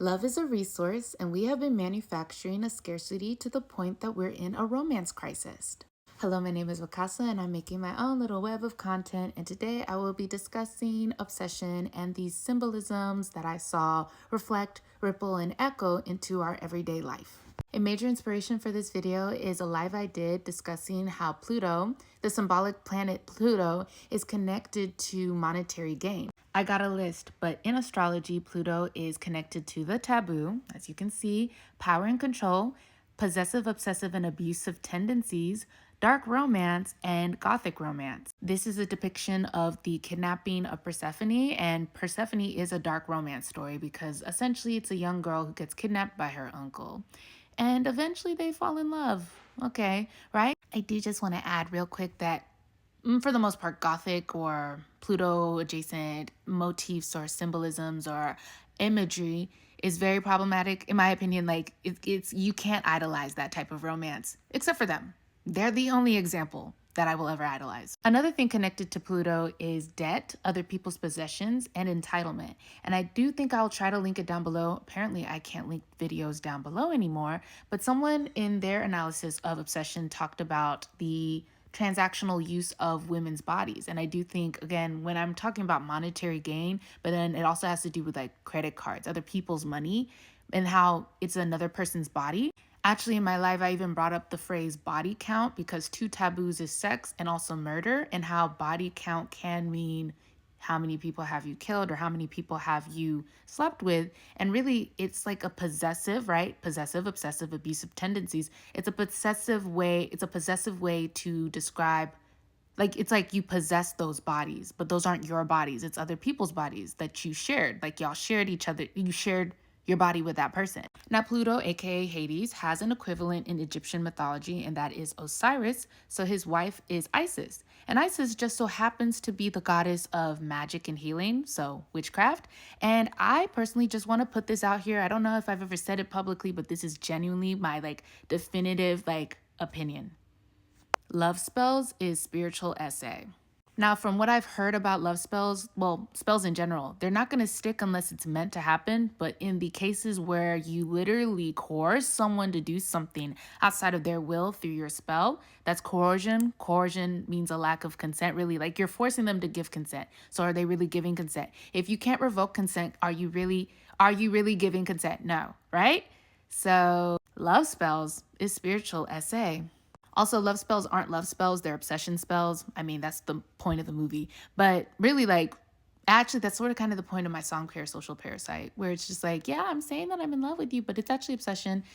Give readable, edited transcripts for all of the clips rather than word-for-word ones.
Love is a resource, and we have been manufacturing a scarcity to the point that we're in a romance crisis. Hello, my name is Wakasa, and I'm making my own little web of content. And today I will be discussing obsession and these symbolisms that I saw reflect, ripple, and echo into our everyday life. A major inspiration for this video is a live I did discussing how Pluto, the symbolic planet Pluto, is connected to monetary gain. I got a list, but in astrology, Pluto is connected to the taboo, as you can see, power and control, possessive, obsessive, and abusive tendencies, dark romance, and Gothic romance. This is a depiction of the kidnapping of Persephone, and Persephone is a dark romance story because essentially it's a young girl who gets kidnapped by her uncle. And eventually they fall in love. Okay, right? I do just want to add real quick that for the most part, Gothic or Pluto adjacent motifs or symbolisms or imagery is very problematic. In my opinion, like it's you can't idolize that type of romance, except for them. They're the only example that I will ever idolize. Another thing connected to Pluto is debt, other people's possessions, and entitlement. And I do think I'll try to link it down below. Apparently, I can't link videos down below anymore, but someone in their analysis of obsession talked about the transactional use of women's bodies. And I do think, again, when I'm talking about monetary gain, but then it also has to do with like credit cards, other people's money, and how it's another person's body. Actually, in my life, I even brought up the phrase body count because two taboos is sex and also murder, and how body count can mean how many people have you killed or how many people have you slept with. And really, it's like a possessive, right? Possessive, obsessive, abusive tendencies. It's a possessive way to describe, like, it's like you possess those bodies, but those aren't your bodies. It's other people's bodies that you shared. Like y'all shared each other. You shared your body with that person. Now, Pluto, aka Hades, has an equivalent in Egyptian mythology, and that is Osiris. So his wife is Isis. And Isis just so happens to be the goddess of magic and healing, so witchcraft. And I personally just want to put this out here. I don't know if I've ever said it publicly, but this is genuinely my definitive opinion. Love spells is spiritual essay. Now, from what I've heard about love spells, well, spells in general, they're not going to stick unless it's meant to happen. But in the cases where you literally coerce someone to do something outside of their will through your spell, that's coercion. Coercion means a lack of consent, really. Like you're forcing them to give consent. So are they really giving consent? If you can't revoke consent, are you really giving consent? No, right? So love spells is spiritual essay. Also, love spells aren't love spells, they're obsession spells. I mean, that's the point of the movie. But really, actually, that's sort of kind of the point of my song Parasocial Parasite, where it's just like, yeah, I'm saying that I'm in love with you, but it's actually obsession.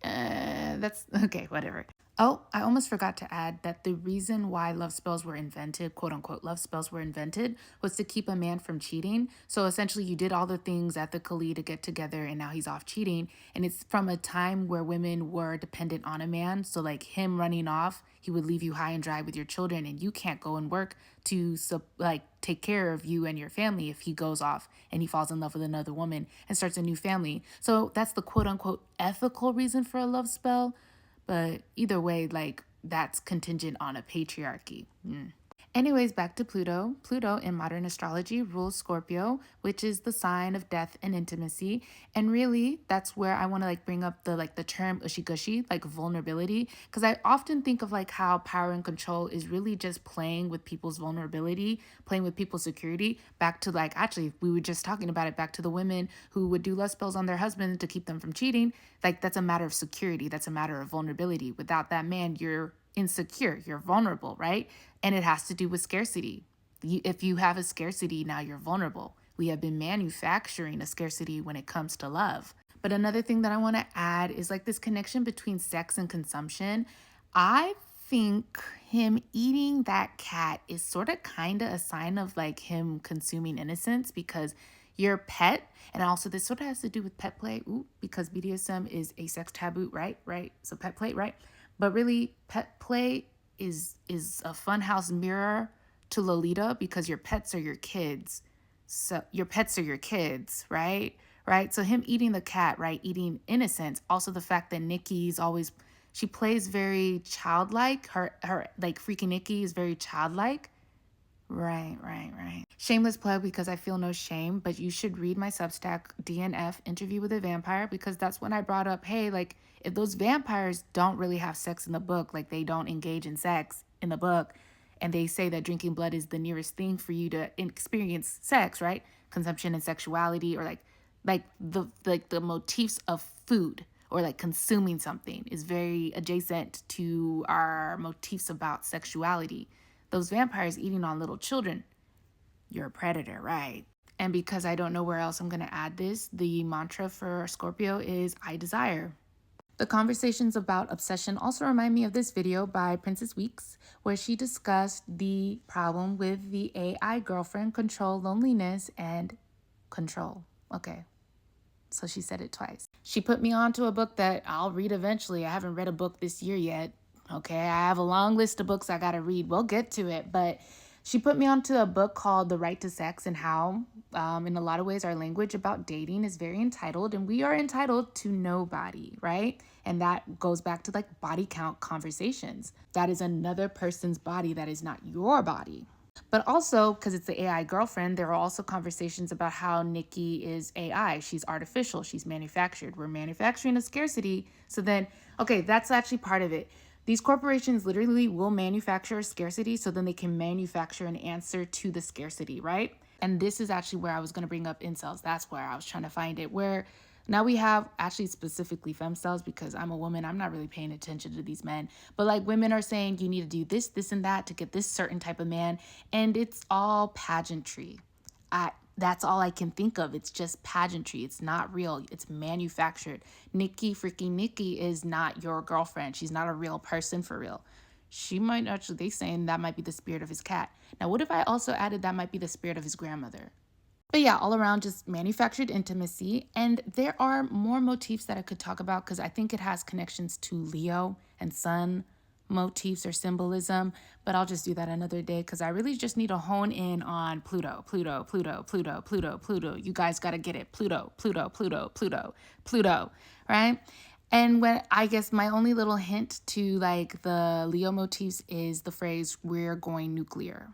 That's okay, whatever. Oh, I almost forgot to add that the reason why love spells were invented, quote unquote, love spells were invented, was to keep a man from cheating. So essentially, you did all the things ethically to get together, and now he's off cheating. And it's from a time where women were dependent on a man. So, like him running off, he would leave you high and dry with your children, and you can't go and work to take care of you and your family if he goes off and he falls in love with another woman and starts a new family. So that's the quote unquote ethical reason for a love spell. But either way, that's contingent on a patriarchy. Anyways, back to Pluto. Pluto in modern astrology rules Scorpio, which is the sign of death and intimacy. And really, that's where I want to bring up the term ushigushi, vulnerability, because I often think of how power and control is really just playing with people's vulnerability, playing with people's security. Back to actually, we were just talking about it. Back to the women who would do love spells on their husband to keep them from cheating. That's a matter of security. That's a matter of vulnerability. Without that man, you're insecure, you're vulnerable, right? And it has to do with scarcity. If you have a scarcity, now you're vulnerable. We have been manufacturing a scarcity when it comes to love. But another thing that I want to add is this connection between sex and consumption. I think him eating that cat is sort of kind of a sign of him consuming innocence, because your pet, and also this sort of has to do with pet play, because BDSM is a sex taboo, right? So pet play, right? But really, pet play is a funhouse mirror to Lolita, because your pets are your kids. So your pets are your kids, right? Right? So him eating the cat, right? Eating innocence. Also the fact that Nikki's always, she plays very childlike. Her freaking Nikki is very childlike, Right. Shameless plug because I feel no shame, but you should read my Substack DNF Interview with a Vampire, because that's when I brought up, hey, like, if those vampires don't really have sex in the book, like they don't engage in sex in the book, and they say that drinking blood is the nearest thing for you to experience sex, right? Consumption and sexuality, or like the motifs of food, or like consuming something is very adjacent to our motifs about sexuality. Those vampires eating on little children, you're a predator, right? And because I don't know where else I'm going to add this, the mantra for Scorpio is I desire. The conversations about obsession also remind me of this video by Princess Weeks, where she discussed the problem with the AI girlfriend control, loneliness, and control. Okay, so she said it twice. She put me on to a book that I'll read eventually. I haven't read a book this year yet. Okay, I have a long list of books I gotta read. We'll get to it. But she put me onto a book called The Right to Sex, and how, in a lot of ways, our language about dating is very entitled, and we are entitled to nobody, right? And that goes back to like body count conversations. That is another person's body that is not your body. But also, because it's the AI girlfriend, there are also conversations about how Nikki is AI. She's artificial. She's manufactured. We're manufacturing a scarcity. So then, okay, that's actually part of it. These corporations literally will manufacture a scarcity so then they can manufacture an answer to the scarcity, right? And this is actually where I was going to bring up incels. That's where I was trying to find it, where now we have actually specifically femcells, because I'm a woman. I'm not really paying attention to these men. But like, women are saying you need to do this, this, and that to get this certain type of man. And it's all pageantry. That's all I can think of. It's just pageantry. It's not real. It's manufactured. Nikki is not your girlfriend. She's not a real person for real. She might actually, they saying that might be the spirit of his cat. Now, what if I also added that might be the spirit of his grandmother? But yeah, all around just manufactured intimacy. And there are more motifs that I could talk about, because I think it has connections to Leo and sun motifs or symbolism. But I'll just do that another day, because I really just need to hone in on Pluto. You guys got to get it. Pluto, right? And when I guess my only little hint to like the Leo motifs is the phrase, we're going nuclear.